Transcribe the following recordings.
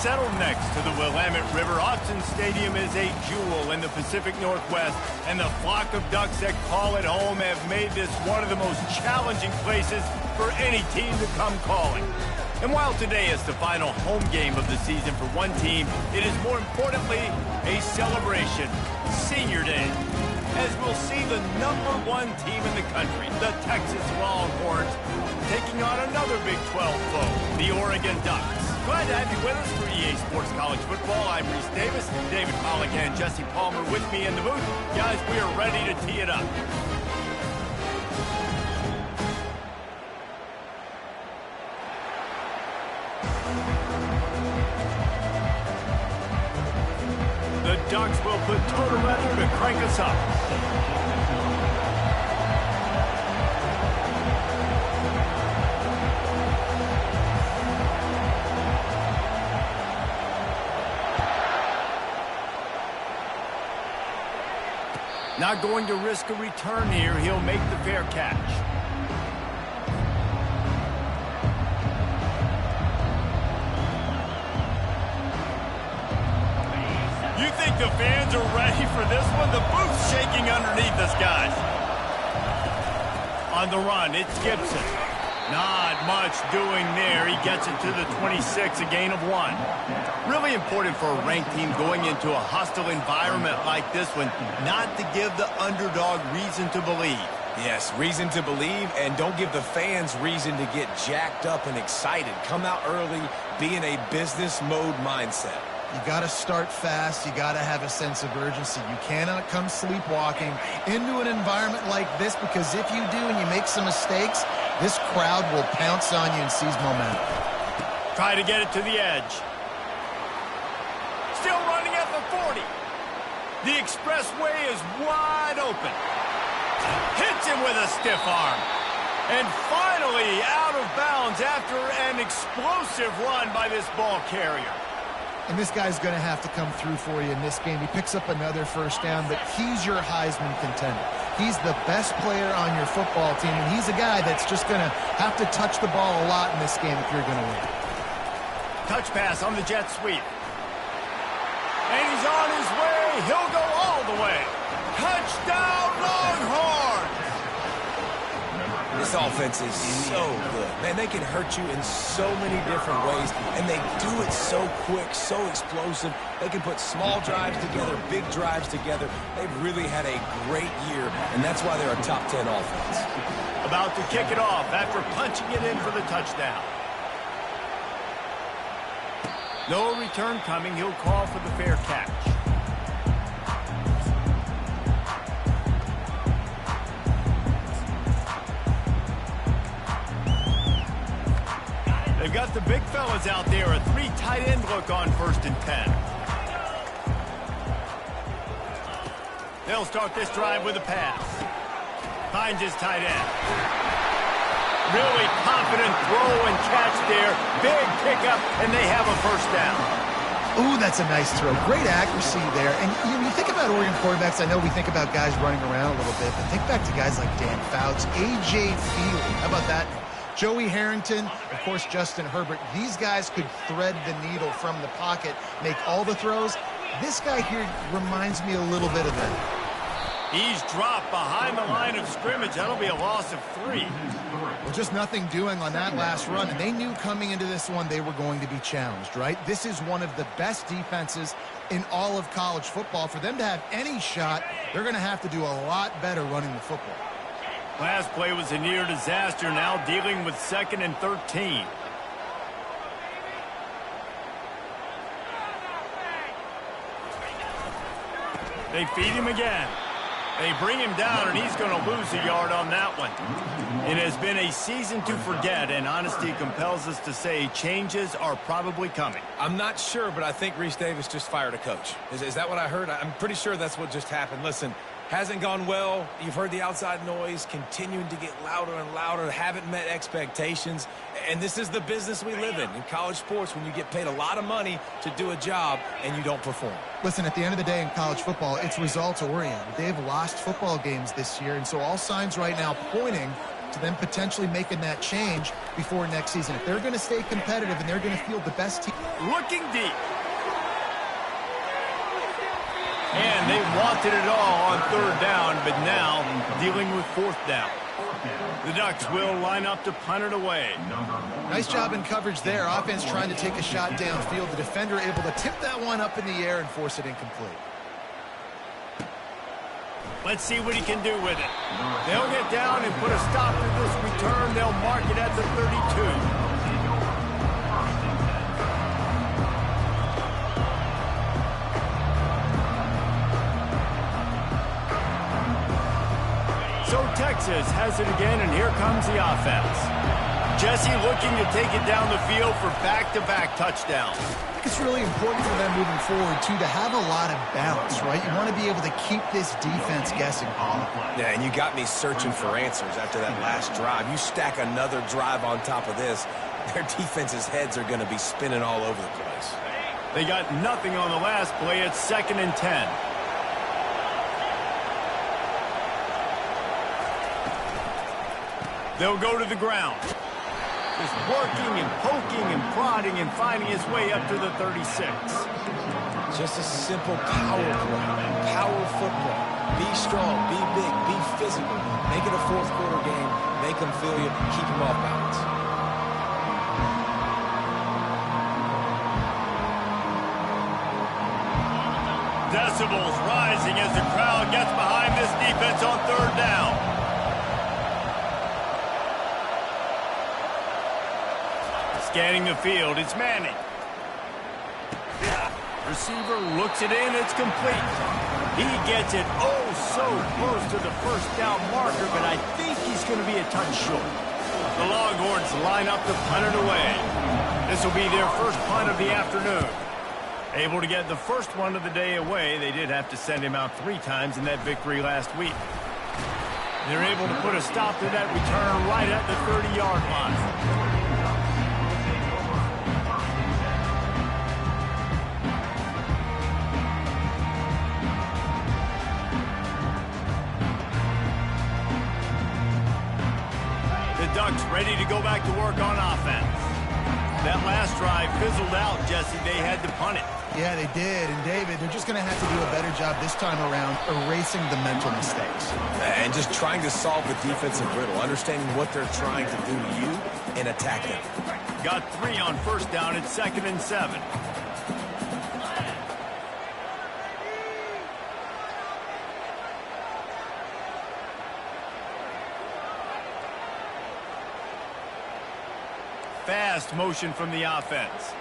settled next to the Willamette River. Autzen Stadium is a jewel in the Pacific Northwest, and the flock of Ducks that call it home have made this one of the most challenging places for any team to come calling. And while today is the final home game of the season for one team, it is more importantly a celebration, Senior Day, as we'll see the #1 team in the country, the Texas Longhorns, taking on another Big 12 foe, the Oregon Ducks. Glad to have you with us for EA Sports College Football. I'm Reese Davis, David Pollack and Jesse Palmer with me in the booth. Guys, we are ready to tee it up. The Ducks will put total weather to crank us up. Not going to risk a return here. He'll make the fair catch. You think the fans are ready for this one? The booth's shaking underneath us, guys. On the run, it's Gibson. Not much doing there. He gets it to the 26, a gain of 1. Really important for a ranked team going into a hostile environment like this one, not to give the underdog reason to believe. Yes, reason to believe, and don't give the fans reason to get jacked up and excited. Come out early, be in a business mode mindset. You got to start fast. You got to have a sense of urgency. You cannot come sleepwalking into an environment like this, because if you do and you make some mistakes, this crowd will pounce on you and seize momentum. Try to get it to the edge. Still running at the 40. The expressway is wide open. Hits him with a stiff arm. And finally out of bounds after an explosive run by this ball carrier. And this guy's going to have to come through for you in this game. He picks up another first down, but he's your Heisman contender. He's the best player on your football team, and he's a guy that's just going to have to touch the ball a lot in this game if you're going to win. Touch pass on the jet sweep. And he's on his way. He'll go all the way. Touchdown, Longhorns! This offense is so good. Man, they can hurt you in so many different ways, and they do it so quick, so explosive. They can put small drives together, big drives together. They've really had a great year, and that's why they're a top 10 offense. About to kick it off after punching it in for the touchdown. No return coming. He'll call for the fair catch. They've got the big fellas out there. A 3 tight end look on 1st and 10. They'll start this drive with a pass. Finds his tight end. Really confident throw and catch there. Big pickup, and they have a first down. Ooh, that's a nice throw. Great accuracy there. And you think about Oregon quarterbacks, I know we think about guys running around a little bit, but think back to guys like Dan Fouts, A.J. Feely. How about that? Joey Harrington, of course, Justin Herbert. These guys could thread the needle from the pocket, make all the throws. This guy here reminds me a little bit of that. He's dropped behind the line of scrimmage. That'll be a loss of 3. Well, just nothing doing on that last run, and they knew coming into this one they were going to be challenged, right? This is one of the best defenses in all of college football. For them to have any shot, they're going to have to do a lot better running the football. Last play was a near disaster, now dealing with 2nd and 13. They feed him again. They bring him down, and he's going to lose a yard on that one. It has been a season to forget, and honesty compels us to say changes are probably coming. I'm not sure, but I think Reese Davis just fired a coach. Is that what I heard? I'm pretty sure that's what just happened. Listen, hasn't gone well. You've heard the outside noise continuing to get louder and louder. Haven't met expectations. And this is the business we live in college sports, when you get paid a lot of money to do a job and you don't perform. Listen, at the end of the day in college football, it's results oriented. They've lost football games this year, and so all signs right now pointing to them potentially making that change before next season. If they're going to stay competitive and they're going to field the best team. Looking deep. And they wanted it all on third down, but now dealing with fourth down. The Ducks will line up to punt it away. Nice job in coverage there. Offense trying to take a shot downfield. The defender able to tip that one up in the air and force it incomplete. Let's see what he can do with it. They'll get down and put a stop to this return. They'll mark it at the 32. So Texas has it again, and here comes the offense. Jesse looking to take it down the field for back-to-back touchdowns. I think it's really important for them moving forward, too, to have a lot of balance, right? You want to be able to keep this defense guessing. Yeah, and you got me searching for answers after that last drive. You stack another drive on top of this, their defense's heads are going to be spinning all over the place. They got nothing on the last play. It's 2nd and 10. They'll go to the ground. Just working and poking and prodding and finding his way up to the 36. Just a simple power play. Power football. Be strong, be big, be physical. Make it a fourth quarter game. Make them feel you. Keep them off balance. Decibels rising as the crowd gets behind this defense on third down. Scanning the field, it's Manning. Receiver looks it in, it's complete. He gets it oh so close to the first down marker, but I think he's going to be a touch short. The Longhorns line up to punt it away. This will be their first punt of the afternoon. Able to get the first one of the day away. They did have to send him out 3 times in that victory last week. They're able to put a stop to that return right at the 30-yard line. Ducks ready to go back to work on offense. That last drive fizzled out, Jesse. They had to punt it. Yeah, they did. And, David, they're just going to have to do a better job this time around erasing the mental mistakes. And just trying to solve the defensive riddle, understanding what they're trying to do to you and attack them. Got 3 on first down. It's 2nd and 7. Fast motion from the offense.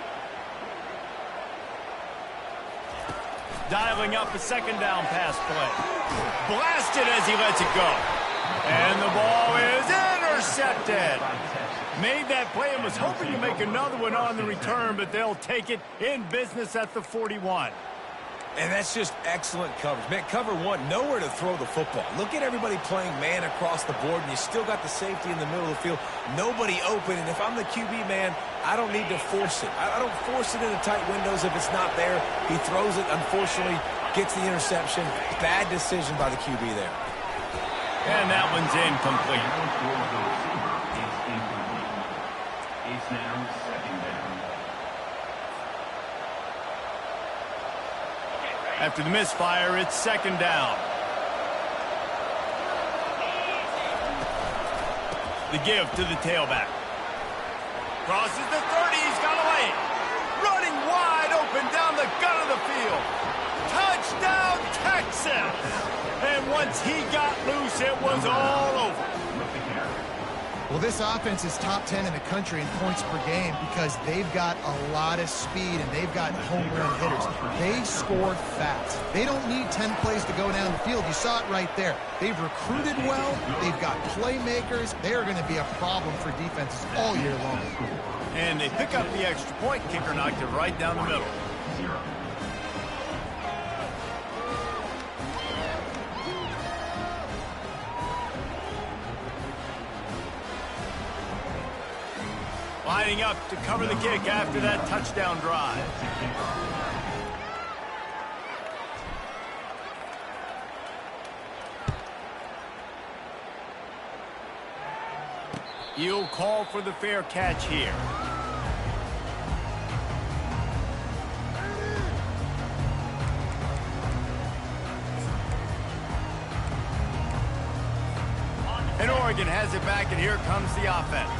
Dialing up a 2nd down pass play. Blasted as he lets it go. And the ball is intercepted. Made that play and was hoping to make another one on the return, but they'll take it in business at the 41. And that's just excellent coverage. Man, cover 1, nowhere to throw the football. Look at everybody playing man across the board, and you still got the safety in the middle of the field. Nobody open, and if I'm the QB, man, I don't need to force it. I don't force it into tight windows if it's not there. He throws it, unfortunately, gets the interception. Bad decision by the QB there. And that one's incomplete. It's now 2nd down. After the misfire, it's 2nd down. The give to the tailback. Crosses the 30, he's got a lane. Running wide open down the gut of the field. Touchdown, Texas! And once he got loose, it was all over. Well, this offense is top 10 in the country in points per game because they've got a lot of speed and they've got home run hitters. They score fast. They don't need 10 plays to go down the field. You saw it right there. They've recruited well. They've got playmakers. They are going to be a problem for defenses all year long. And they pick up the extra point. Kicker knocked it right down the middle. Lining up to cover the kick after that touchdown drive. You'll call for the fair catch here. And Oregon has it back, and here comes the offense.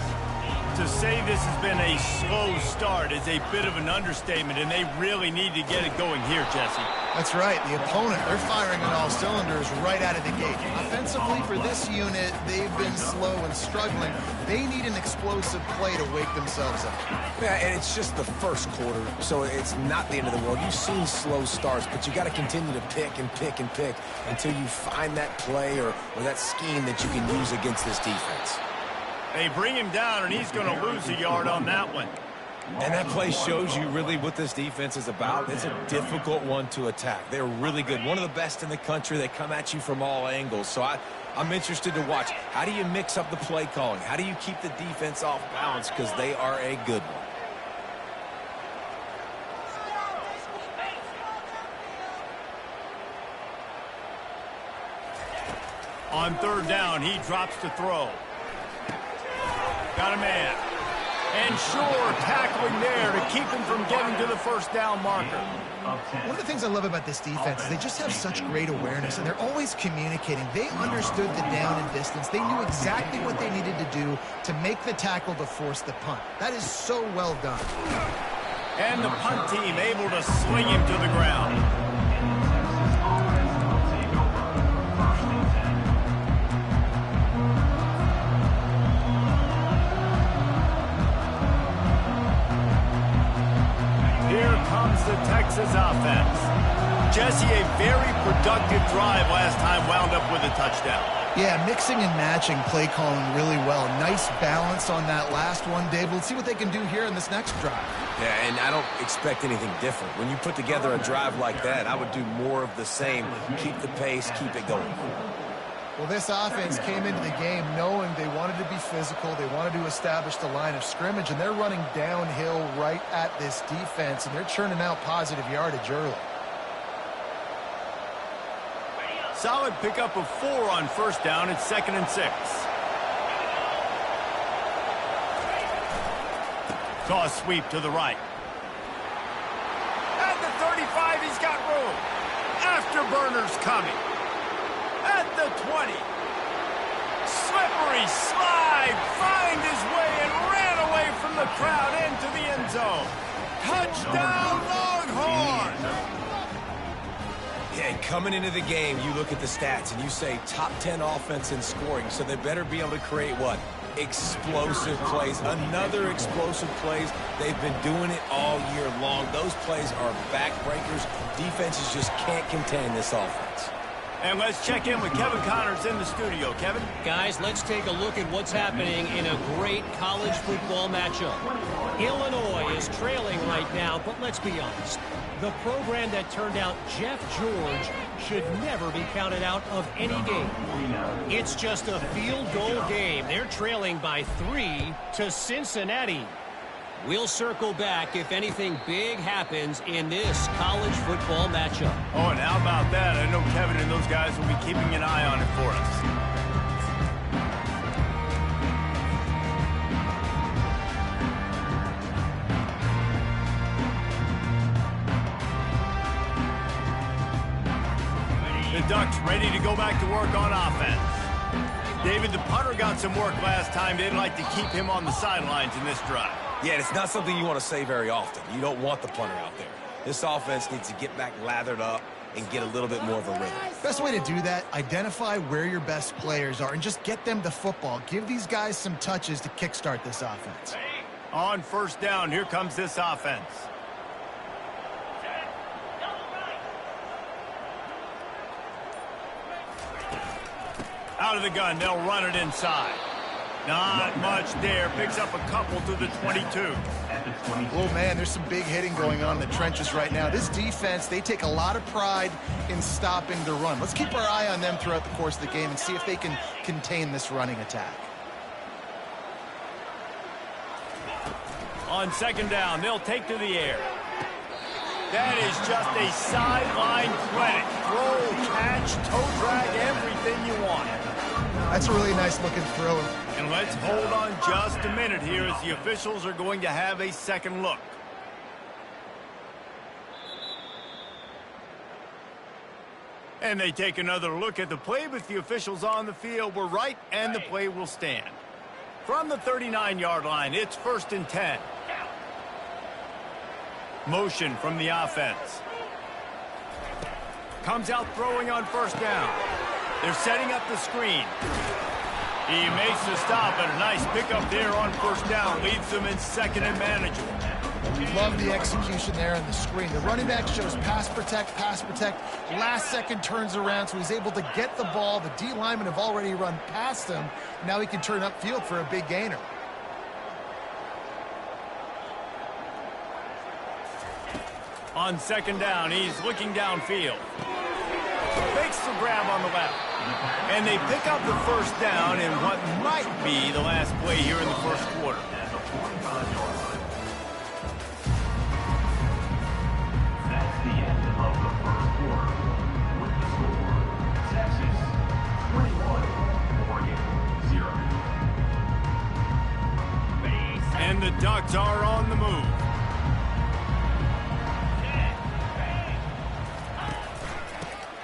To say this has been a slow start is a bit of an understatement, and they really need to get it going here, Jesse. That's right. The opponent, they're firing on all cylinders right out of the gate. Offensively, for this unit, they've been slow and struggling. They need an explosive play to wake themselves up. Yeah, and it's just the first quarter, so it's not the end of the world. You've seen slow starts, but you got to continue to pick and pick and pick until you find that play or that scheme that you can use against this defense. They bring him down, and he's going to lose a yard on that one. And that play shows you really what this defense is about. It's a difficult one to attack. They're really good. One of the best in the country. They come at you from all angles. So I'm interested to watch. How do you mix up the play calling? How do you keep the defense off balance? Because they are a good one. On third down, he drops to throw. Got a man. And sure, tackling there to keep him from getting to the first down marker. One of the things I love about this defense is they just have such great awareness, and they're always communicating. They understood the down and distance. They knew exactly what they needed to do to make the tackle to force the punt. That is so well done. And the punt team able to sling him to the ground. The Texas offense. Jesse, a very productive drive last time wound up with a touchdown. Yeah, mixing and matching play calling really well. Nice balance on that last one, Dave. Let's see what they can do here in this next drive. Yeah, and I don't expect anything different. When you put together a drive like that, I would do more of the same. Keep the pace, keep it going. Well, this offense came into the game knowing they wanted to be physical, they wanted to establish the line of scrimmage, and they're running downhill right at this defense, and they're churning out positive yardage early. Solid pickup of 4 on first down. It's 2nd and 6. Toss sweep to the right. At the 35, he's got room. Afterburners coming. At the 20. Slippery slide. Find his way and ran away from the crowd into the end zone. Touchdown, Longhorns! Yeah, coming into the game, you look at the stats and you say top 10 offense in scoring, so they better be able to create what? Explosive plays. Another explosive plays. They've been doing it all year long. Those plays are backbreakers. Defenses just can't contain this offense. And let's check in with Kevin Connors in the studio. Kevin? Guys, let's take a look at what's happening in a great college football matchup. Illinois is trailing right now, but let's be honest. The program that turned out Jeff George should never be counted out of any game. It's just a field goal game. They're trailing by 3 to Cincinnati. We'll circle back if anything big happens in this college football matchup. Oh, and how about that? I know Kevin and those guys will be keeping an eye on it for us. The Ducks ready to go back to work on offense. David, the punter got some work last time. They'd like to keep him on the sidelines in this drive. Yeah, it's not something you want to say very often. You don't want the punter out there. This offense needs to get back lathered up and get a little bit more of a rhythm. Best way to do that, identify where your best players are and just get them the football. Give these guys some touches to kickstart this offense. On first down, here comes this offense. Out of the gun, they'll run it inside. Not much there. Picks up a couple to the 22. Oh, man, there's some big hitting going on in the trenches right now. This defense, they take a lot of pride in stopping the run. Let's keep our eye on them throughout the course of the game and see if they can contain this running attack. On second down, they'll take to the air. That is just a sideline clinic. Throw, catch, toe drag, everything you want. That's a really nice looking throw. And let's hold on just a minute here as the officials are going to have a second look. And they take another look at the play, but the officials on the field were right, and the play will stand. From the 39-yard line, it's 1st and 10. Motion from the offense. Comes out throwing on 1st down. They're setting up the screen. He makes the stop, and a nice pickup there on 1st down. Leaves them in 2nd and manageable. Love the execution there on the screen. The running back shows pass protect. Last second turns around, so he's able to get the ball. The D linemen have already run past him. Now he can turn upfield for a big gainer. On 2nd down, he's looking downfield. Makes the grab on the left. And they pick up the 1st down in what might be the last play here in the 1st quarter. That's the end of the 1st quarter. With the score, Texas 21, Oregon 0. And the Ducks are on the move.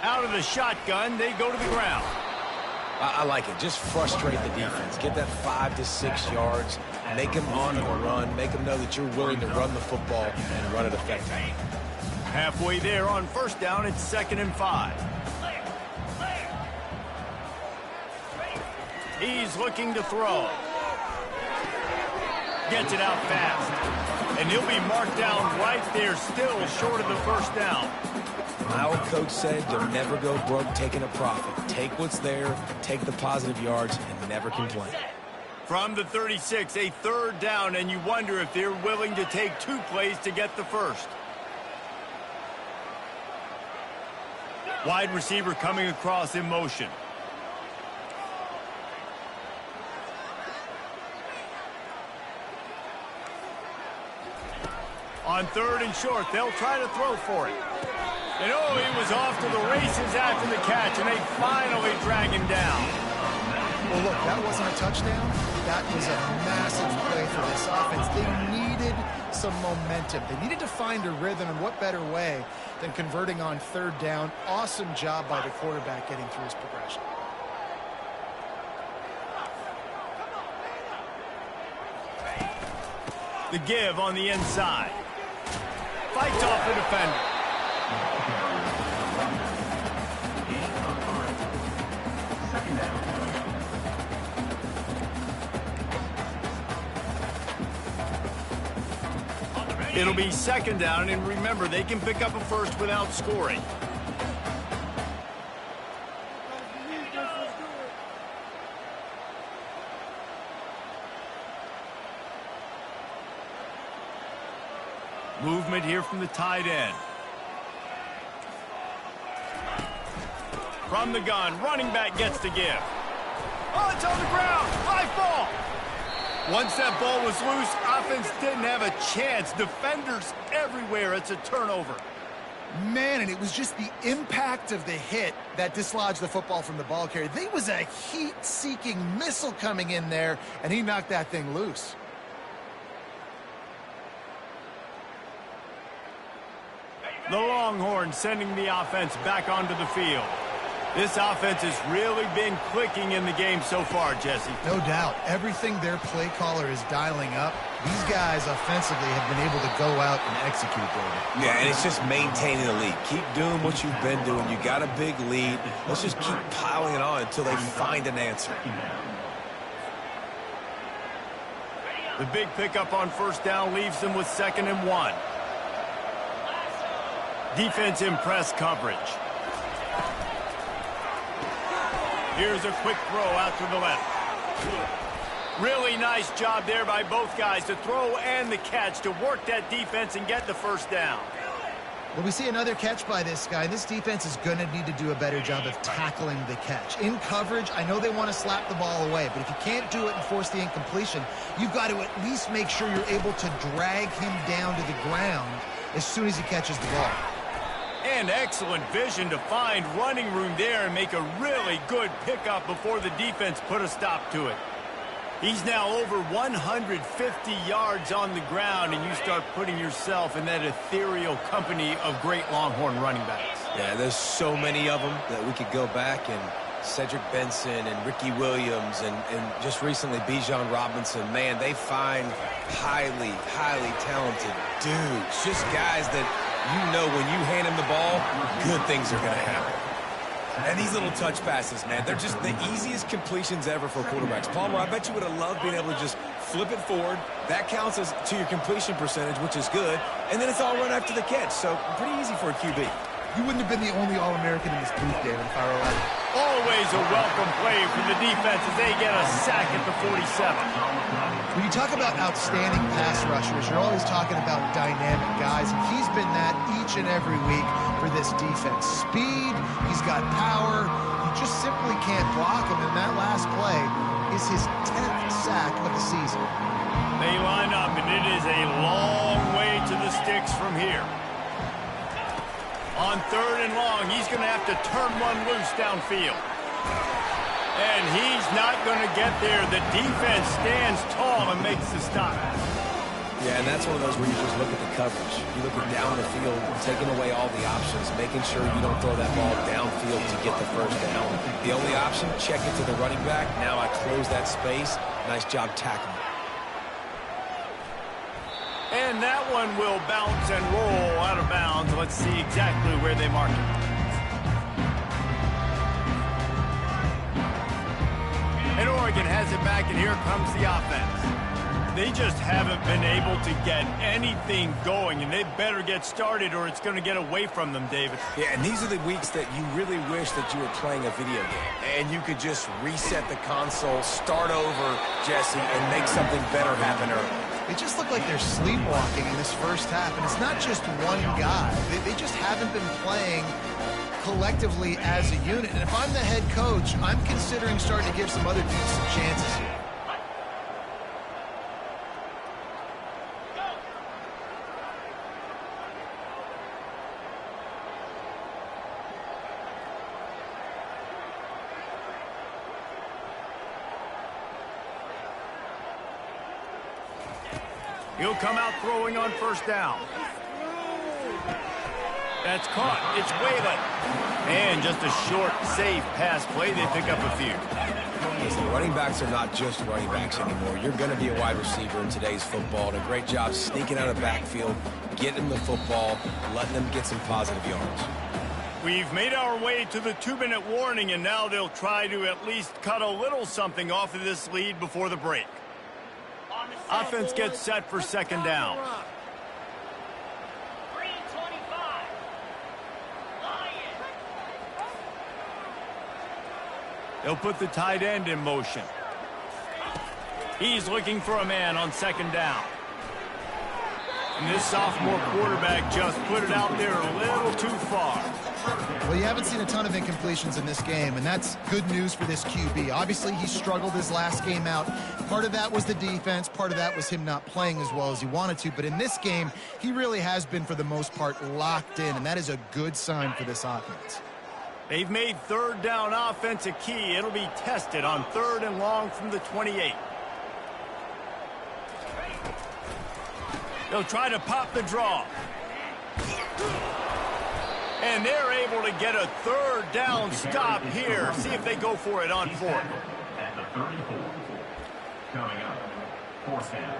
Out of the shotgun, they go to the ground. I like it. Just frustrate the defense. Get that 5 to 6 yards. Make them on the run. Make them know that you're willing to run the football and run it effectively. Halfway there on 1st down, it's 2nd and 5. He's looking to throw. Gets it out fast. And he'll be marked down right there, still short of the 1st down. My old coach said, don't never go broke taking a profit. Take what's there, take the positive yards, and never complain. From the 36, a 3rd down, and you wonder if they're willing to take 2 plays to get the 1st. Wide receiver coming across in motion. On 3rd and short, they'll try to throw for it. And oh, he was off to the races after the catch, and they finally drag him down. Well, look, that wasn't a touchdown. That was a massive play for this offense. They needed some momentum. They needed to find a rhythm, and what better way than converting on 3rd down. Awesome job by the quarterback getting through his progression. The give on the inside. Fights off the defender. It'll be 2nd down, and remember, they can pick up a 1st without scoring. Movement here from the tight end. From the gun, running back gets the give. Oh, it's on the ground. High ball. Once that ball was loose, offense didn't have a chance. Defenders everywhere. It's a turnover. Man, and it was just the impact of the hit that dislodged the football from the ball carrier. There was a heat-seeking missile coming in there, and he knocked that thing loose. The Longhorns sending the offense back onto the field. This offense has really been clicking in the game so far, Jesse. No doubt. Everything their play caller is dialing up, these guys offensively have been able to go out and execute, David. Yeah, and it's just maintaining the lead. Keep doing what you've been doing. You got a big lead. Let's just keep piling it on until they find an answer. The big pickup on 1st down leaves them with 2nd and 1. Defense in press coverage. Here's a quick throw out to the left. Really nice job there by both guys to throw and the catch to work that defense and get the 1st down. Well, we see another catch by this guy. This defense is going to need to do a better job of tackling the catch. In coverage, I know they want to slap the ball away, but if you can't do it and force the incompletion, you've got to at least make sure you're able to drag him down to the ground as soon as he catches the ball. And excellent vision to find running room there and make a really good pickup before the defense put a stop to it. He's now over 150 yards on the ground, and you start putting yourself in that ethereal company of great Longhorn running backs. Yeah, there's so many of them that we could go back, and Cedric Benson and Ricky Williams and just recently Bijan Robinson. Man, they find highly, highly talented dudes, just guys that you know when you hand them the ball, good things are going to happen. And these little touch passes, man, they're just the easiest completions ever for quarterbacks. Palmer, I bet you would have loved being able to just flip it forward. That counts as to your completion percentage, which is good. And then it's all run after the catch, so pretty easy for a QB. You wouldn't have been the only All-American in this booth, David, if I were right. Always a welcome play from the defense as they get a sack at the 47. When you talk about outstanding pass rushers, you're always talking about dynamic guys, and he's been that each and every week for this defense. Speed, he's got power, you just simply can't block him, and that last play is his 10th sack of the season. They line up, and it is a long way to the sticks from here. On 3rd and long, he's going to have to turn one loose downfield. And he's not going to get there. The defense stands tall and makes the stop. Yeah, and that's one of those where you just look at the coverage. You look at down the field, taking away all the options, making sure you don't throw that ball downfield to get the first down. The only option, check it to the running back. Now I close that space. Nice job tackling. And that one will bounce and roll out of bounds. Let's see exactly where they mark it. And Oregon has it back, and here comes the offense. They just haven't been able to get anything going, and they better get started or it's going to get away from them, David. Yeah, and these are the weeks that you really wish that you were playing a video game and you could just reset the console, start over, Jesse, and make something better happen early. They just look like they're sleepwalking in this first half, and it's not just one guy. They just haven't been playing collectively as a unit. And if I'm the head coach, I'm considering starting to give some other dudes some chances here. He'll come out throwing on 1st down. That's caught. It's Whalen. And just a short, safe pass play. They pick up a few. Listen, running backs are not just running backs anymore. You're going to be a wide receiver in today's football. And a great job sneaking out of the backfield, getting the football, letting them get some positive yards. We've made our way to the 2-minute warning, and now they'll try to at least cut a little something off of this lead before the break. Offense gets set for 2nd down. They'll put the tight end in motion. He's looking for a man on 2nd down. And this sophomore quarterback just put it out there a little too far. Well, you haven't seen a ton of incompletions in this game, and that's good news for this QB. Obviously, he struggled his last game out. Part of that was the defense. Part of that was him not playing as well as he wanted to. But in this game, he really has been, for the most part, locked in, and that is a good sign for this offense. They've made 3rd down offense a key. It'll be tested on 3rd and long from the 28. They'll try to pop the draw. And they're able to get a 3rd down stop here. See if they go for it on 4th. At the 34. Coming up, 4th down.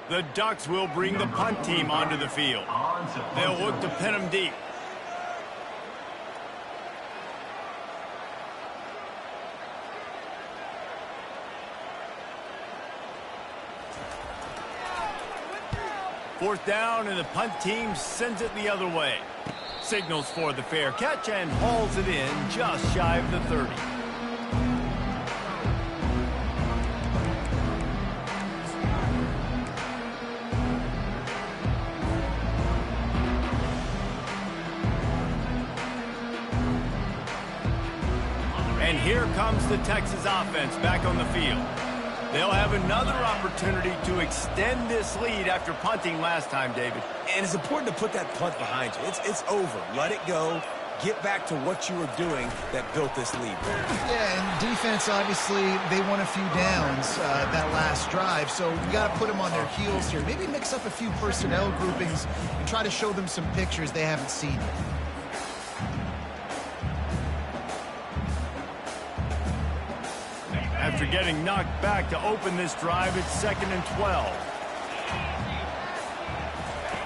The Ducks will bring the punt team onto the field. They'll look to pin them deep. Fourth down, and the punt team sends it the other way. Signals for the fair catch and hauls it in just shy of the 30. And here comes the Texas offense back on the field. They'll have another opportunity to extend this lead after punting last time, David. And it's important to put that punt behind you. It's over. Let it go. Get back to what you were doing that built this lead. Yeah, and defense, obviously, they won a few downs that last drive, so you got to put them on their heels here. Maybe mix up a few personnel groupings and try to show them some pictures they haven't seen yet. After getting knocked back to open this drive, it's 2nd and 12.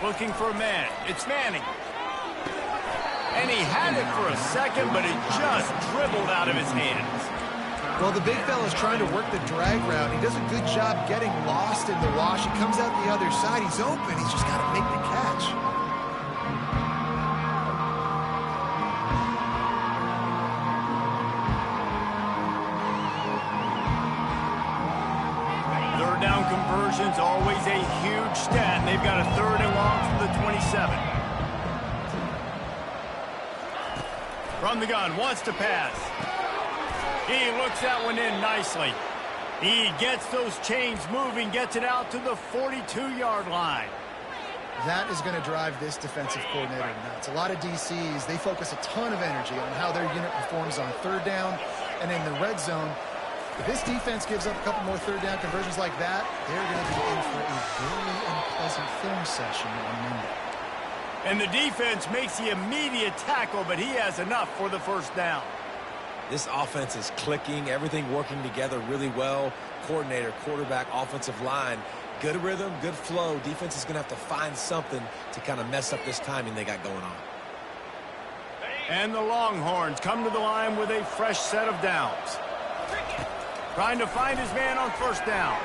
Looking for a man. It's Manning. And he had it for a second, but it just dribbled out of his hands. Well, the big fella's trying to work the drag route. He does a good job getting lost in the wash. He comes out the other side. He's open. He's just got to make the catch. Third down conversions, always a huge stat. They've got a 3rd and long from the 27. From the gun, wants to pass. He looks that one in nicely. He gets those chains moving, gets it out to the 42-yard line. That is going to drive this defensive coordinator nuts. A lot of DCs, they focus a ton of energy on how their unit performs on 3rd down and in the red zone. If this defense gives up a couple more 3rd down conversions like that, they're going to be in for a very unpleasant film session on Monday. And the defense makes the immediate tackle, but he has enough for the 1st down. This offense is clicking, everything working together really well. Coordinator, quarterback, offensive line, good rhythm, good flow. Defense is going to have to find something to kind of mess up this timing they got going on. And the Longhorns come to the line with a fresh set of downs. Trying to find his man on 1st down.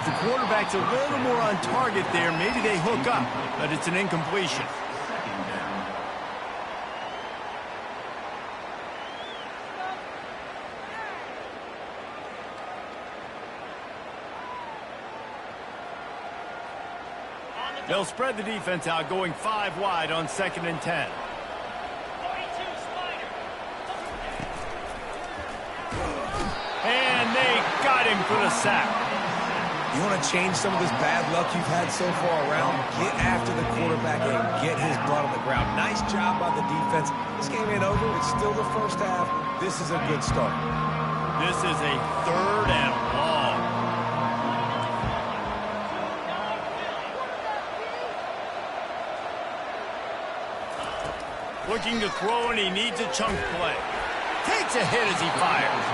The quarterback's a little more on target there. Maybe they hook up, but it's an incompletion. They'll spread the defense out, going 5 wide on 2nd and 10. And they got him for the sack. You want to change some of this bad luck you've had so far around? Get after the quarterback and get his butt on the ground. Nice job by the defense. This game ain't over. It's still the 1st half. This is a good start. This is a 3rd and long. Looking to throw, and he needs a chunk play. Takes a hit as he fires.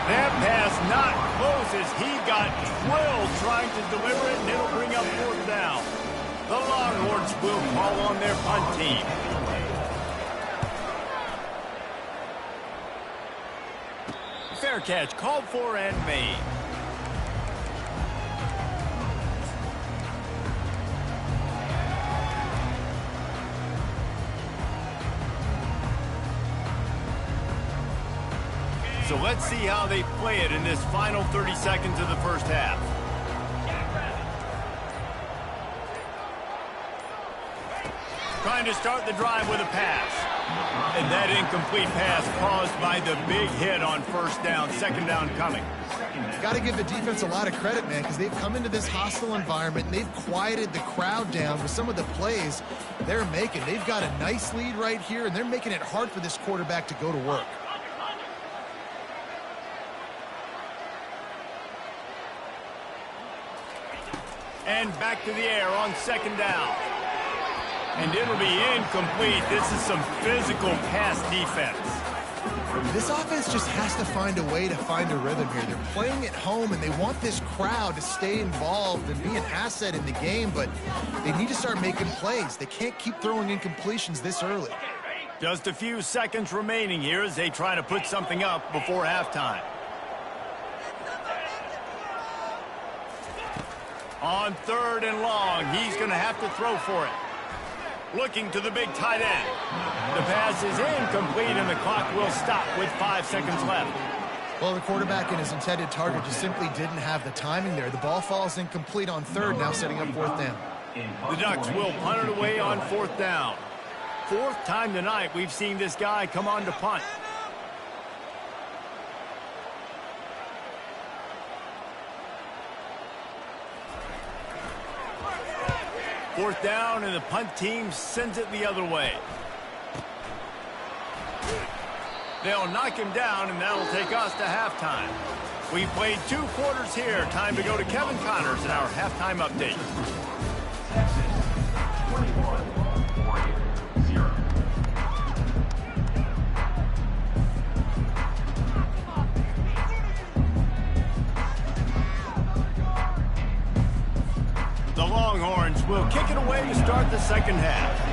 That pass not close as he got drilled trying to deliver it, and it'll bring up 4th down. The Longhorns will call on their punt team. Fair catch called for and made. So let's see how they play it in this final 30 seconds of the 1st half. Trying to start the drive with a pass. And that incomplete pass caused by the big hit on 1st down, 2nd down coming. Got to give the defense a lot of credit, man, because they've come into this hostile environment and they've quieted the crowd down with some of the plays they're making. They've got a nice lead right here, and they're making it hard for this quarterback to go to work. And back to the air on 2nd down. And it'll be incomplete. This is some physical pass defense. This offense just has to find a way to find a rhythm here. They're playing at home, and they want this crowd to stay involved and be an asset in the game, but they need to start making plays. They can't keep throwing incompletions this early. Just a few seconds remaining here as they try to put something up before halftime. On 3rd and long, he's going to have to throw for it. Looking to the big tight end. The pass is incomplete, and the clock will stop with 5 seconds left. Well, the quarterback and his intended target just simply didn't have the timing there. The ball falls incomplete on 3rd, now setting up 4th down. The Ducks will punt it away on 4th down. 4th time tonight we've seen this guy come on to punt. 4th down, and the punt team sends it the other way. They'll knock him down, and that'll take us to halftime. We've played 2 quarters here. Time to go to Kevin Connors in our halftime update. Texas 21, Oregon 0. The Longhorns will kick it away to start the second half.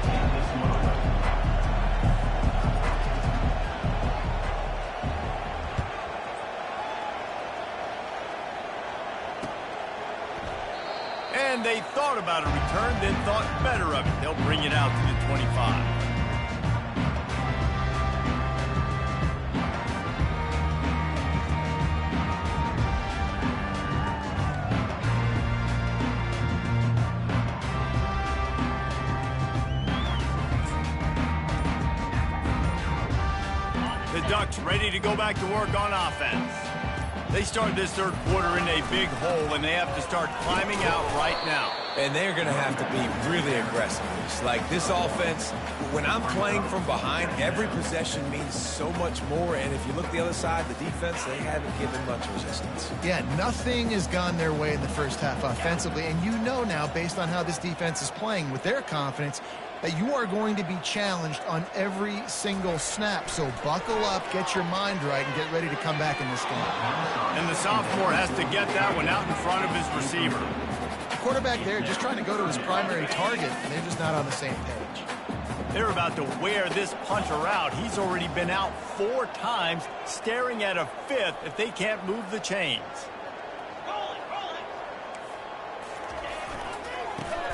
And they thought about a return, then thought better of it. They'll bring it out to the 25. The Ducks ready to go back to work on offense. They start this 3rd quarter in a big hole, and they have to start climbing out right now. And they're going to have to be really aggressive. It's like this offense, when I'm playing from behind, every possession means so much more. And if you look the other side, the defense, they haven't given much resistance. Yeah, nothing has gone their way in the first half offensively. And you know now, based on how this defense is playing with their confidence, that you are going to be challenged on every single snap. So buckle up, get your mind right, and get ready to come back in this game. And the sophomore has to get that one out in front of his receiver. The quarterback there just trying to go to his primary target, and they're just not on the same page. They're about to wear this punter out. He's already been out 4 times, staring at a 5th if they can't move the chains.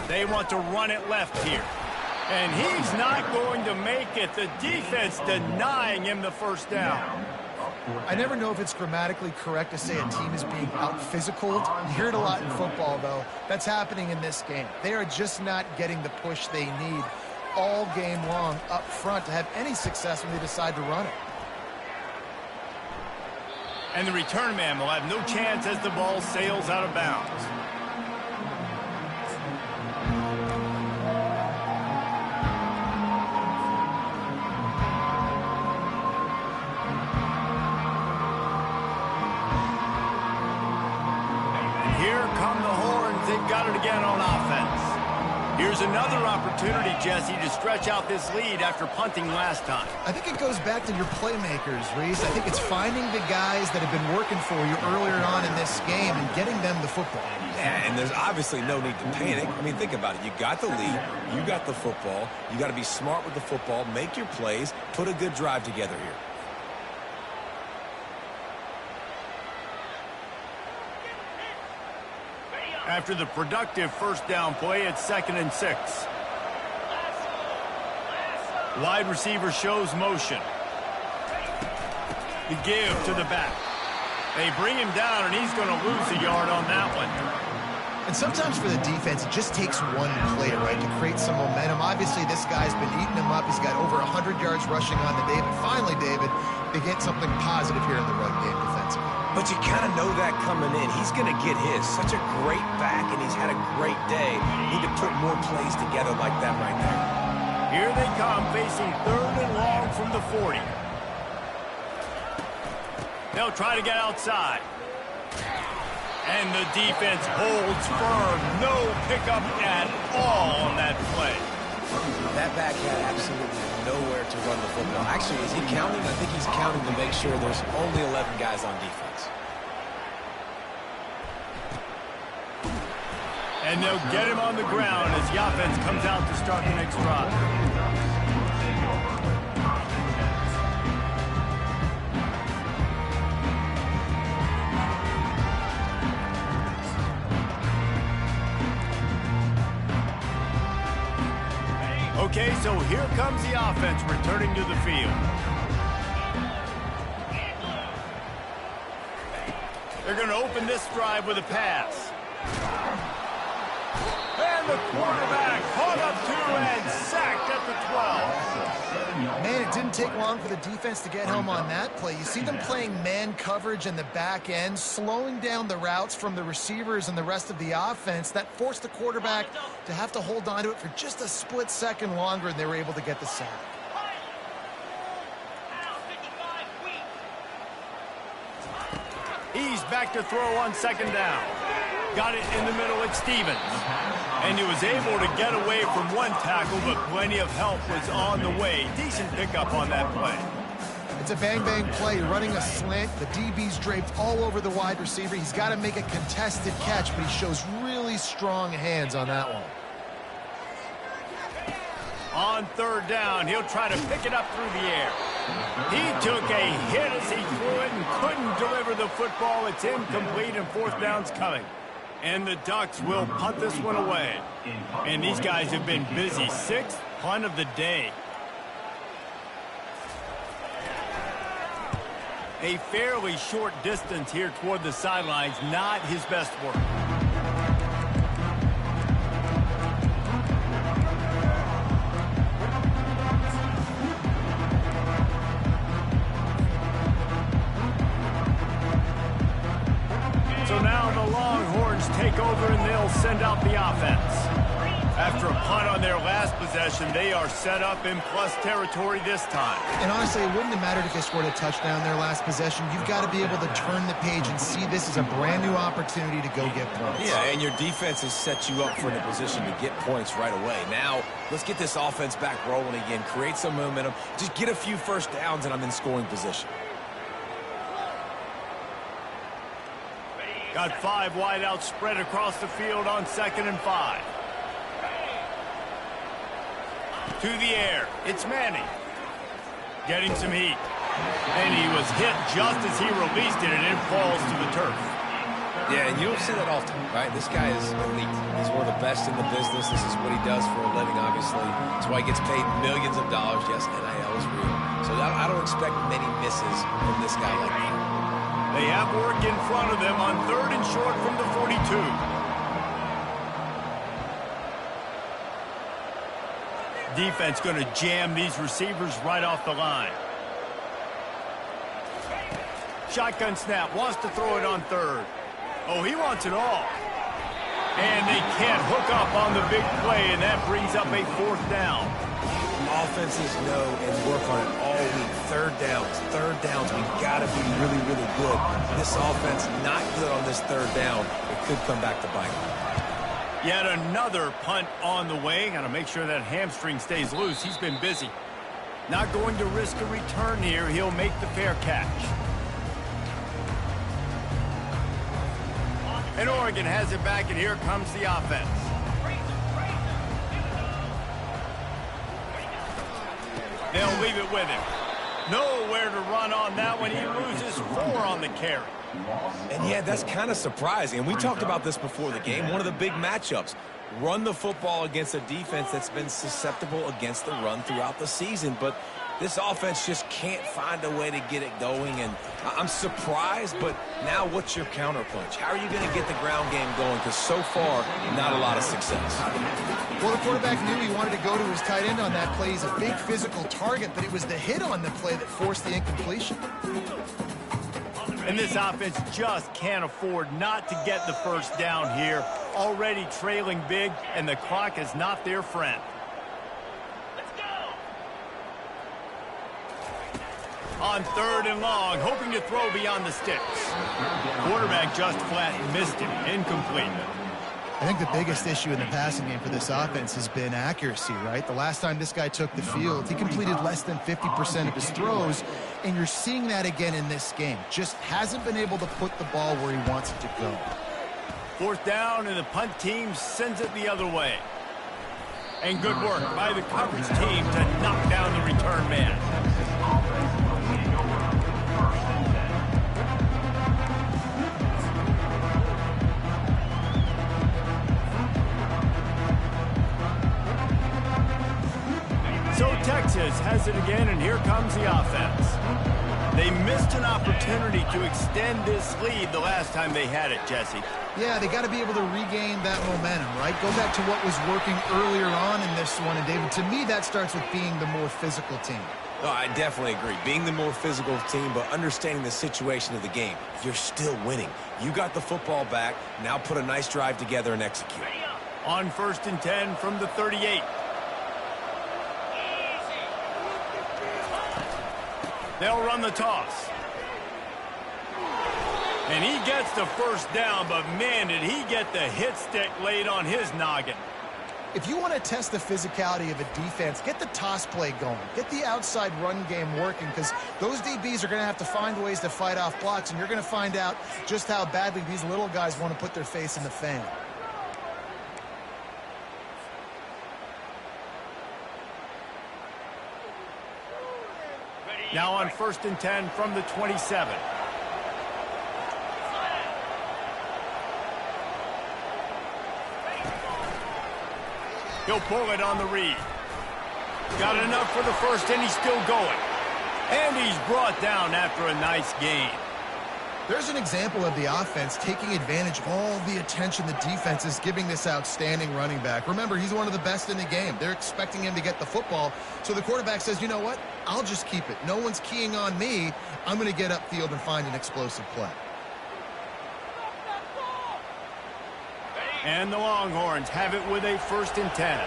They want to run it left here. And he's not going to make it. The defense denying him the 1st down. I never know if it's grammatically correct to say a team is being out-physicaled. You hear it a lot in football, though. That's happening in this game. They are just not getting the push they need all game long up front to have any success when they decide to run it. And the return man will have no chance as the ball sails out of bounds. They've got it again on offense. Here's another opportunity, Jesse, to stretch out this lead after punting last time. I think it goes back to your playmakers, Reese. I think it's finding the guys that have been working for you earlier on in this game and getting them the football. Yeah, and there's obviously no need to panic. I mean, think about it. You got the lead. You got the football. You got to be smart with the football, make your plays, put a good drive together here. After the productive 1st down play, it's 2nd and 6. Wide receiver shows motion. The give to the back. They bring him down, and he's going to lose a yard on that one. And sometimes for the defense, it just takes one play, right, to create some momentum. Obviously, this guy's been eating him up. He's got over 100 yards rushing on the day. But finally, David, they get something positive here in the run game defensively. But you kind of know that coming in. He's going to get his. Such a great back, and he's had a great day. Need to put more plays together like that right there. Here they come, facing 3rd and long from the 40. They'll try to get outside. And the defense holds firm. No pickup at all on that play. That back had absolutely nowhere to run the football. Actually, is he counting? I think he's counting to make sure there's only 11 guys on defense. And they'll get him on the ground as the offense comes out to start the next drive. Okay, so here comes the offense returning to the field. They're going to open this drive with a pass. And the quarterback caught up to and sacked at the 12. Man, it didn't take long for the defense to get home on that play. You see them playing man coverage in the back end, slowing down the routes from the receivers and the rest of the offense. That forced the quarterback to have to hold on to it for just a split second longer, and they were able to get the sack. He's back to throw on second down. Got it in the middle at Stevens. And he was able to get away from one tackle, but plenty of help was on the way. Decent pickup on that play. It's a bang-bang play, running a slant. The DB's draped all over the wide receiver. He's got to make a contested catch, but he shows really strong hands on that one. On third down, he'll try to pick it up through the air. He took a hit as he threw it and couldn't deliver the football. It's incomplete, and fourth down's coming. And the Ducks will punt this one away. And these guys have been busy. Sixth punt of the day. A fairly short distance here toward the sidelines. Not his best work. So now the Longhorns take over and they'll send out the offense. After a punt on their last possession, they are set up in plus territory this time. And honestly, it wouldn't have mattered if they scored a touchdown their last possession. You've got to be able to turn the page and see this as a brand new opportunity to go get points. Yeah, and your defense has set you up for the position to get points right away. Now, let's get this offense back rolling again, create some momentum, just get a few first downs, and I'm in scoring position. Got 5 wideouts spread across the field on 2nd and 5. To the air, it's Manning. Getting some heat. And he was hit just as he released it, and it falls to the turf. Yeah, and you don't see that often, right? This guy is elite. He's one of the best in the business. This is what he does for a living, obviously. That's why he gets paid millions of dollars. Yes, NIL is real. So I don't expect many misses from this guy like that. They have work in front of them on 3rd and short from the 42. Defense going to jam these receivers right off the line. Shotgun snap, wants to throw it on 3rd. Oh, he wants it all. And they can't hook up on the big play, and that brings up a 4th down. Offenses know and work on it all week. Third downs. We've got to be really, really good. This offense not good on this 3rd down. It could come back to bite. Yet another punt on the way. Got to make sure that hamstring stays loose. He's been busy. Not going to risk a return here. He'll make the fair catch. And Oregon has it back, and here comes the offense. They'll leave it with him. Nowhere to run on that one. He loses 4 on the carry. And yeah, that's kind of surprising. And we talked about this before the game. One of the big matchups. Run the football against a defense that's been susceptible against the run throughout the season. But this offense just can't find a way to get it going. And I'm surprised, but now what's your counterpunch? How are you going to get the ground game going? Because so far, not a lot of success. Well, the quarterback knew he wanted to go to his tight end on that play. He's a big physical target, but it was the hit on the play that forced the incompletion. And this offense just can't afford not to get the first down here. Already trailing big, and the clock is not their friend. On 3rd and long, hoping to throw beyond the sticks. Quarterback just flat missed him. Incomplete. I think the biggest issue in the passing game for this offense has been accuracy, right? The last time this guy took the field, he completed less than 50% of his throws, and you're seeing that again in this game. Just hasn't been able to put the ball where he wants it to go. 4th down, and the punt team sends it the other way. And good work by the coverage team to knock down the return man. So Texas has it again, and here comes the offense. They missed an opportunity to extend this lead the last time they had it, Jesse. Yeah, they got to be able to regain that momentum, right? Go back to what was working earlier on in this one. And, David, to me, that starts with being the more physical team. No, I definitely agree. Being the more physical team, but understanding the situation of the game. You're still winning. You got the football back. Now put a nice drive together and execute. On 1st and 10 from the 38. They'll run the toss. And he gets the first down, but man, did he get the hit stick laid on his noggin. If you want to test the physicality of a defense, get the toss play going. Get the outside run game working, because those DBs are going to have to find ways to fight off blocks, and you're going to find out just how badly these little guys want to put their face in the fan. Now on 1st and 10 from the 27. He'll pull it on the read. Got enough for the first, and he's still going. And he's brought down after a nice gain. There's an example of the offense taking advantage of all the attention the defense is giving this outstanding running back. Remember, he's one of the best in the game. They're expecting him to get the football. So the quarterback says, you know what? I'll just keep it. No one's keying on me. I'm going to get upfield and find an explosive play. And the Longhorns have it with a 1st and 10.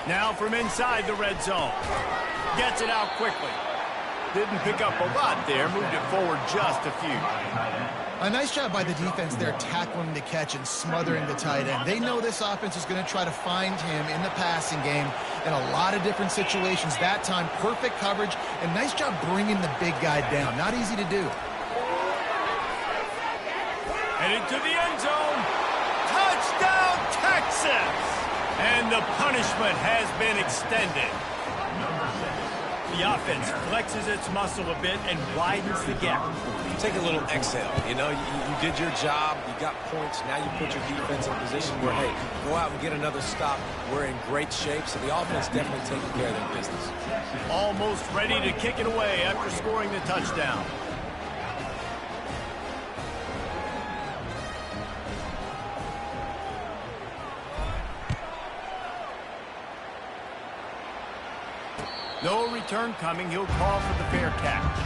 Now from inside the red zone. Gets it out quickly. Didn't pick up a lot there. Moved it forward just a few. A nice job by the defense there, tackling the catch and smothering the tight end. They know this offense is going to try to find him in the passing game in a lot of different situations. That time, perfect coverage, and nice job bringing the big guy down. Not easy to do. Headed to the end zone. Touchdown, Texas! And the punishment has been extended. The offense flexes its muscle a bit and widens the gap. Take a little exhale. You know, you did your job. You got points. Now you put your defense in a position where, hey, go out and get another stop. We're in great shape, so the offense definitely taking care of their business. Almost ready to kick it away after scoring the touchdown. No return coming. He'll call for the fair catch.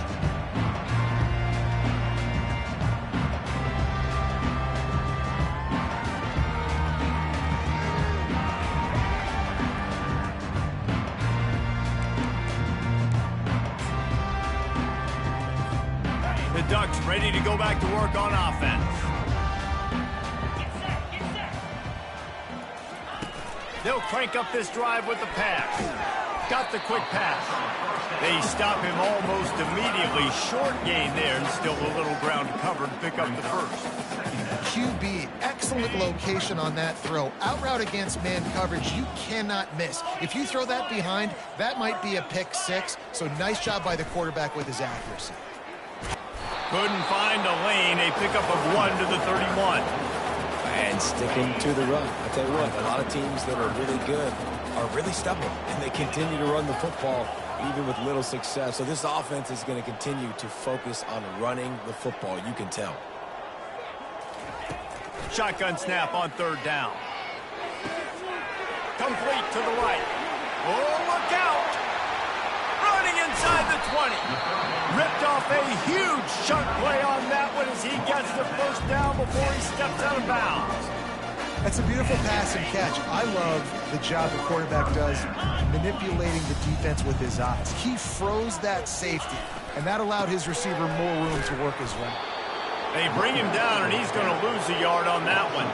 The Ducks ready to go back to work on offense. They'll crank up this drive with the pass. Got the quick pass. They stop him almost immediately. Short gain there, and still a little ground to cover to pick up the first. QB, excellent location on that throw. Out route against man coverage, you cannot miss. If you throw that behind, that might be a pick six. So nice job by the quarterback with his accuracy. Couldn't find a lane. A pickup of 1 to the 31. And sticking to the run. I tell you what, a lot of teams that are really good are really stubborn, and they continue to run the football even with little success. So this offense is going to continue to focus on running the football. You can tell. Shotgun snap on 3rd down. Complete to the right. Oh, look out! Running inside the 20. Ripped off a huge chunk play on that one as he gets the first down before he steps out of bounds. That's a beautiful pass and catch. I love the job the quarterback does manipulating the defense with his eyes. He froze that safety, and that allowed his receiver more room to work his route. They bring him down, and he's going to lose a yard on that one.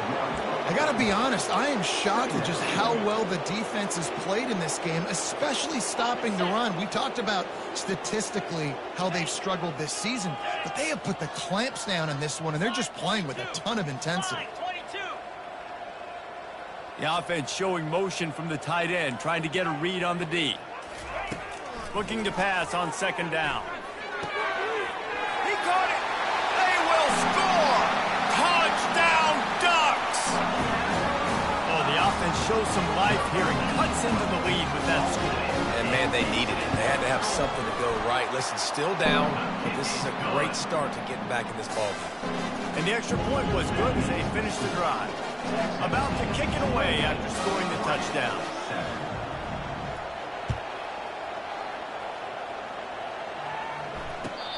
I got to be honest, I am shocked at just how well the defense has played in this game, especially stopping the run. We talked about statistically how they've struggled this season, but they have put the clamps down in this one, and they're just playing with a ton of intensity. The offense showing motion from the tight end, trying to get a read on the D. Looking to pass on 2nd down. He caught it! They will score! Touchdown, Ducks! Oh, the offense shows some life here and cuts into the lead with that score. And, man, they needed it. They had to have something to go right. Listen, still down, but this is a great start to getting back in this ballgame. And the extra point was good as they finished the drive. About to kick it away after scoring the touchdown.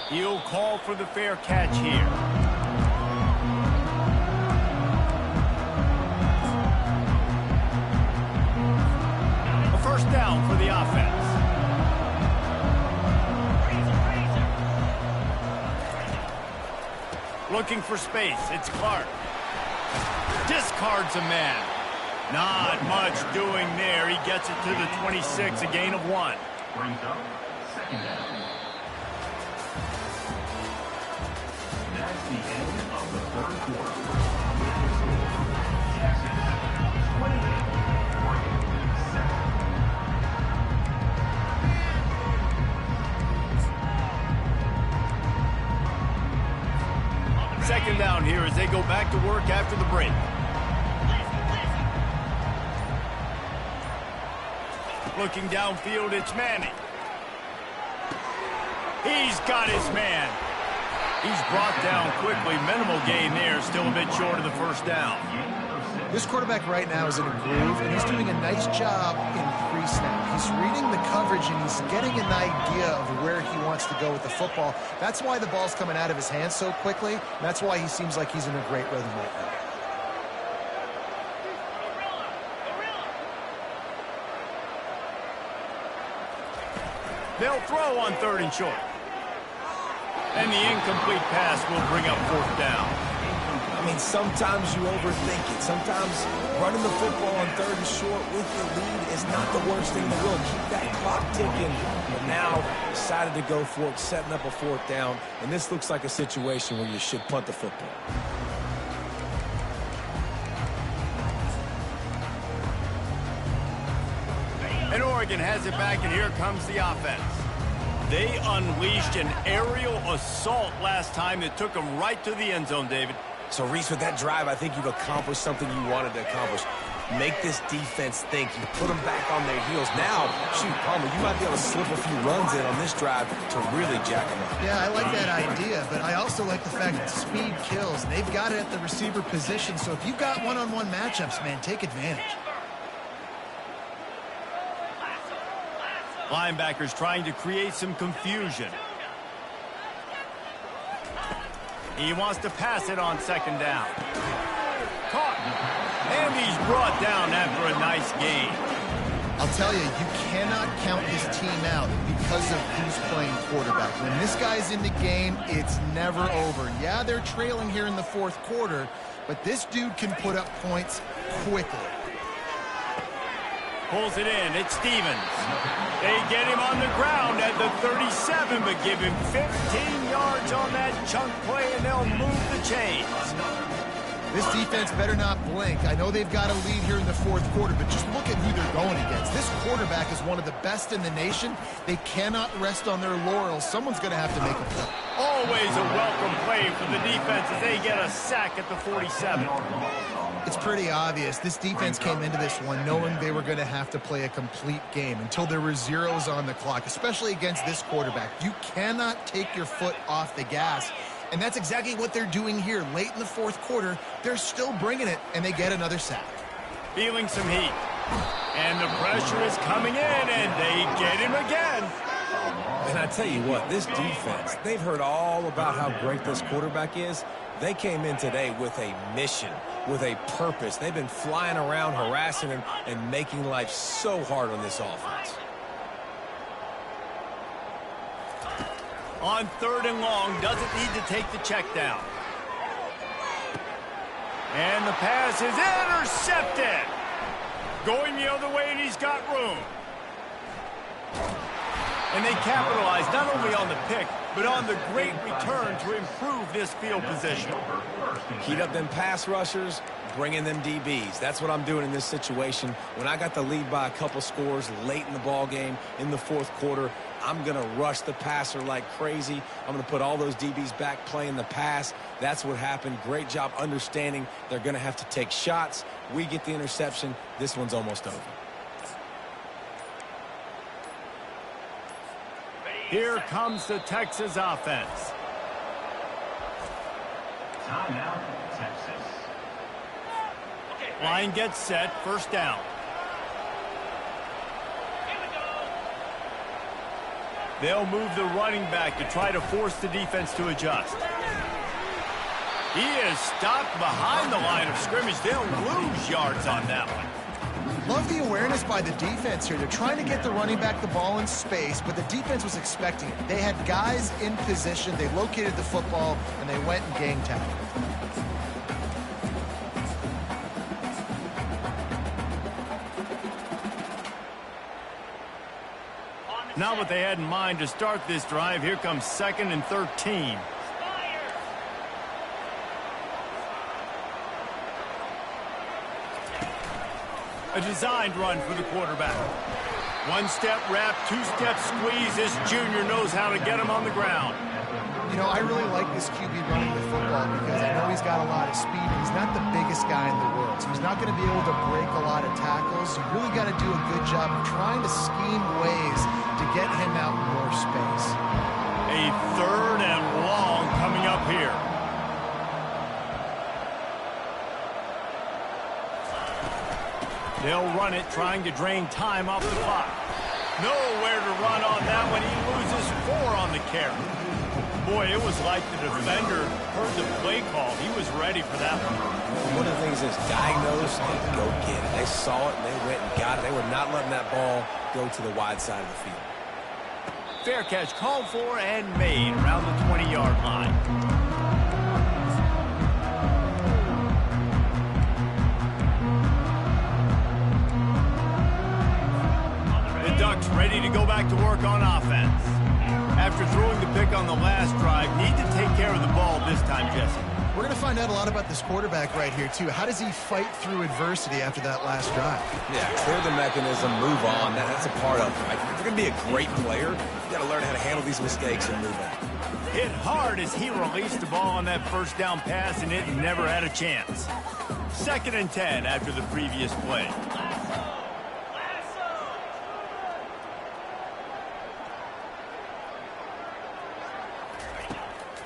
He'll call for the fair catch here. A first down for the offense. Looking for space. It's Clark. Discards a man. Not much doing there. He gets it to the 26, a gain of 1. Brings up second down. That's the end of the third quarter. With the score, Texas 28, Oregon 7. Second down here as they go back to work after the break. Looking downfield, it's Manning. He's got his man. He's brought down quickly. Minimal gain there. Still a bit short of the first down. This quarterback right now is in a groove, and he's doing a nice job in pre-snap. He's reading the coverage, and he's getting an idea of where he wants to go with the football. That's why the ball's coming out of his hands so quickly. That's why he seems like he's in a great rhythm right now. They'll throw on 3rd and short. And the incomplete pass will bring up 4th down. I mean, sometimes you overthink it. Sometimes running the football on 3rd and short with the lead is not the worst thing in the world. Keep that clock ticking. But now, decided to go for it, setting up a 4th down. And this looks like a situation where you should punt the football. And Oregon has it back, and here comes the offense. They unleashed an aerial assault last time that took them right to the end zone, David. So, Reese, with that drive, I think you've accomplished something you wanted to accomplish. Make this defense think. You put them back on their heels. Now, shoot, Palmer, you might be able to slip a few runs in on this drive to really jack them up. Yeah, I like that idea, but I also like the fact that speed kills. They've got it at the receiver position, so if you've got one-on-one matchups, man, take advantage. Linebackers trying to create some confusion. He wants to pass it on 2nd down. Caught. And he's brought down after a nice gain. I'll tell you, you cannot count this team out because of who's playing quarterback. When this guy's in the game, it's never over. Yeah, they're trailing here in the 4th quarter, but this dude can put up points quickly. Pulls it in. It's Stevens. They get him on the ground at the 37, but give him 15 yards on that chunk play, and they'll move the chains. This defense better not blink. I know they've got a lead here in the 4th quarter, but just look at who they're going against. This quarterback is one of the best in the nation. They cannot rest on their laurels. Someone's going to have to make a play. Always a welcome play for the defense as they get a sack at the 47. It's pretty obvious. This defense came into this one knowing they were going to have to play a complete game until there were zeros on the clock, especially against this quarterback. You cannot take your foot off the gas, and that's exactly what they're doing here. Late in the 4th quarter, they're still bringing it, and they get another sack. Feeling some heat. And the pressure is coming in, and they get him again. And I tell you what, this defense, they've heard all about how great this quarterback is. They came in today with a mission, with a purpose. They've been flying around, harassing him, and making life so hard on this offense. On 3rd and long, doesn't need to take the check down. And the pass is intercepted. Going the other way, and he's got room. And they capitalize not only on the pick, but on the great return to improve this field position. Heat up them pass rushers, bring in them DBs. That's what I'm doing in this situation. When I got the lead by a couple scores late in the ball game in the fourth quarter, I'm going to rush the passer like crazy. I'm going to put all those DBs back playing the pass. That's what happened. Great job understanding they're going to have to take shots. We get the interception. This one's almost over. Here comes the Texas offense. Timeout, Texas. Line gets set, first down. They'll move the running back to try to force the defense to adjust. He is stopped behind the line of scrimmage. They'll lose yards on that one. Love the awareness by the defense here. They're trying to get the running back the ball in space, but the defense was expecting it. They had guys in position. They located the football, and they went and gang tackled. Not what they had in mind to start this drive. Here comes 2nd and 13. A designed run for the quarterback. One-step wrap, two-step squeeze. This junior knows how to get him on the ground. You know, I really like this QB running the football because I know he's got a lot of speed, and he's not the biggest guy in the world. So he's not going to be able to break a lot of tackles. You really got to do a good job of trying to scheme ways to get him out in more space. A 3rd and long coming up here. They'll run it, trying to drain time off the clock. Nowhere to run on that one. He loses 4 on the carry. Boy, it was like the defender heard the play call. He was ready for that one. One of the things is diagnose and go get it. They saw it, and they went and got it. They were not letting that ball go to the wide side of the field. Fair catch called for and made around the 20-yard line. The Ducks ready to go back to work on offense. After throwing the pick on the last drive, need to take care of the ball this time, Jesse. We're going to find out a lot about this quarterback right here, too. How does he fight through adversity after that last drive? Yeah, clear the mechanism, move on. That's a part of it. Right? If you're going to be a great player, you got to learn how to handle these mistakes and move on. Hit hard as he released the ball on that first down pass, and it never had a chance. 2nd and 10 after the previous play.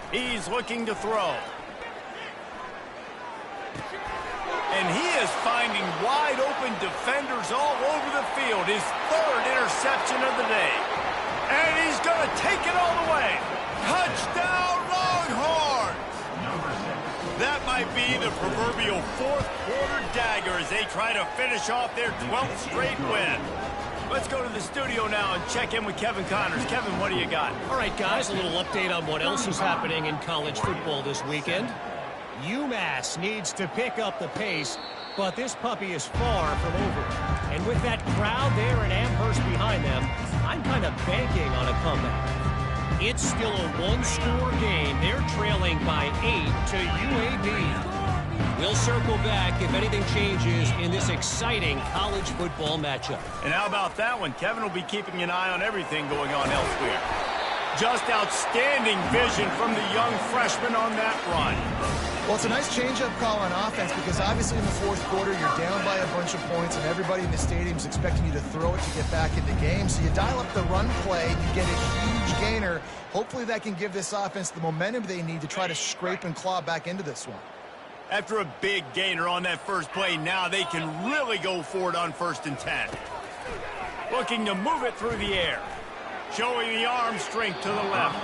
He's looking to throw. And he is finding wide open defenders all over the field. His 3rd interception of the day. And he's going to take it all the way. Touchdown, Longhorns! That might be the proverbial 4th quarter dagger as they try to finish off their 12th straight win. Let's go to the studio now and check in with Kevin Connors. Kevin, what do you got? All right, guys, a little update on what else is happening in college football this weekend. UMass needs to pick up the pace, but this puppy is far from over. And with that crowd there in Amherst behind them, I'm kind of banking on a comeback. It's still a one-score game. They're trailing by 8 to UAB. We'll circle back if anything changes in this exciting college football matchup. And how about that one? Kevin will be keeping an eye on everything going on elsewhere. Just outstanding vision from the young freshman on that run. Well, it's a nice change-up call on offense because obviously in the fourth quarter, you're down by a bunch of points and everybody in the stadium is expecting you to throw it to get back in the game. So you dial up the run play, you get a huge gainer. Hopefully that can give this offense the momentum they need to try to scrape and claw back into this one. After a big gainer on that first play, now they can really go for it on 1st and 10. Looking to move it through the air. Showing the arm strength to the left.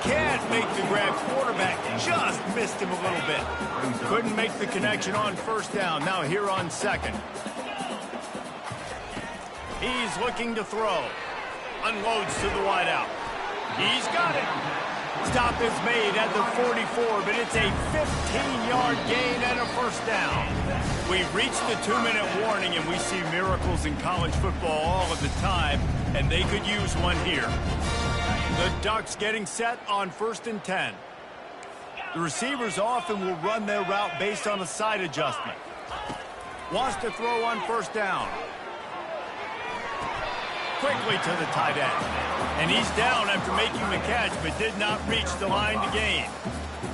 Can't make the grab. Quarterback just missed him a little bit. Couldn't make the connection on 1st down. Now here on 2nd. He's looking to throw. Unloads to the wideout. He's got it. Stop is made at the 44, but it's a 15-yard gain and a 1st down. We reached the 2-minute warning, and we see miracles in college football all of the time, and they could use one here. The Ducks getting set on 1st and 10. The receivers often will run their route based on a side adjustment. Wants to throw on first down. Quickly to the tight end. And he's down after making the catch, but did not reach the line to gain.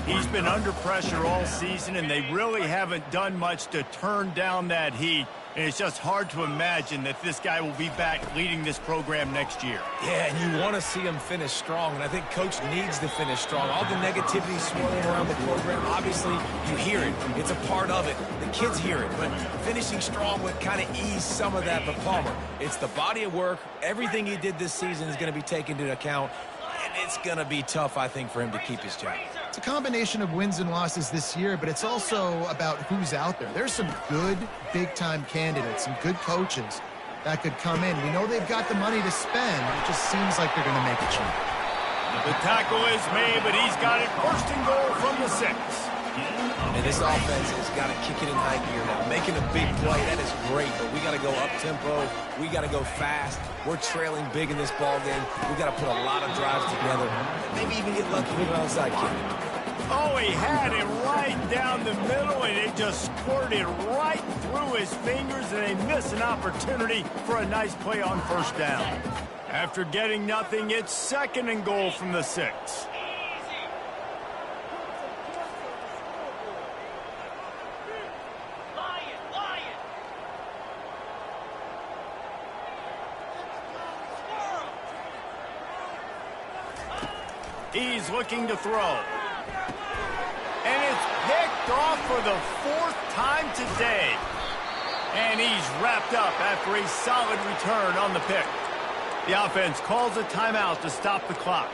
He's been under pressure all season, and they really haven't done much to turn down that heat. And it's just hard to imagine that this guy will be back leading this program next year. Yeah, and you want to see him finish strong, and I think Coach needs to finish strong. All the negativity swirling around the program, obviously, you hear it. It's a part of it. The kids hear it, but finishing strong would kind of ease some of that. But Palmer, it's the body of work. Everything he did this season is going to be taken into account, and it's going to be tough, I think, for him to keep his job. It's a combination of wins and losses this year, but it's also about who's out there. There's some good big-time candidates, some good coaches that could come in. We know they've got the money to spend. It just seems like they're going to make a change. The tackle is made, but he's got it first and goal from the 6. And this offense has got to kick it in high gear now. Making a big play, that is great, but we got to go up-tempo. We got to go fast. We're trailing big in this ball game. We got to put a lot of drives together. Maybe even get lucky with an onside kick. Oh, he had it right down the middle, and it just squirted right through his fingers, and they miss an opportunity for a nice play on first down. After getting nothing, it's second and goal from the 6. He's looking to throw. And it's picked off for the 4th time today. And he's wrapped up after a solid return on the pick. The offense calls a timeout to stop the clock.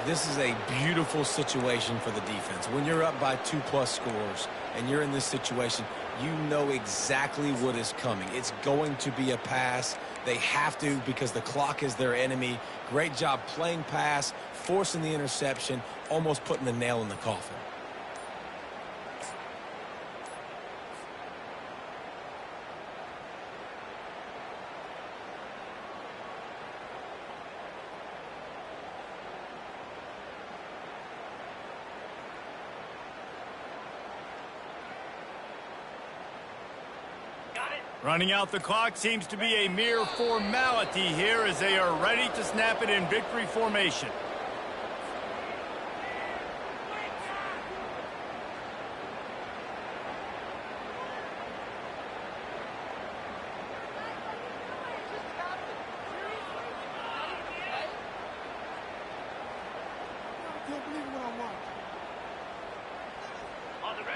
This is a beautiful situation for the defense. When you're up by 2+ scores and you're in this situation, you know exactly what is coming. It's going to be a pass. They have to because the clock is their enemy. Great job playing pass, forcing the interception, almost putting the nail in the coffin. Running out the clock seems to be a mere formality here as they are ready to snap it in victory formation.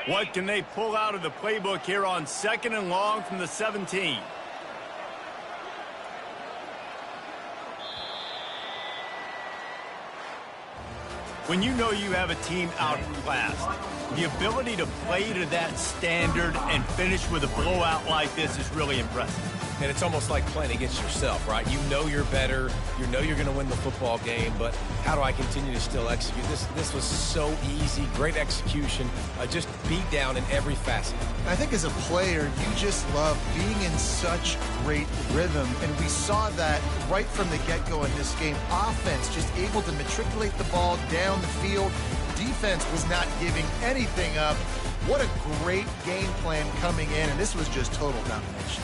What can they pull out of the playbook here on second and long from the 17? When you know you have a team outclassed, the ability to play to that standard and finish with a blowout like this is really impressive. And it's almost like playing against yourself, right? You know you're better. You know you're going to win the football game, but how do I continue to still execute? This was so easy. Great execution. Just beat down in every facet. I think as a player, you just love being in such great rhythm, and we saw that right from the get-go in this game. Offense just able to matriculate the ball down the field. Defense was not giving anything up. What a great game plan coming in, and this was just total domination.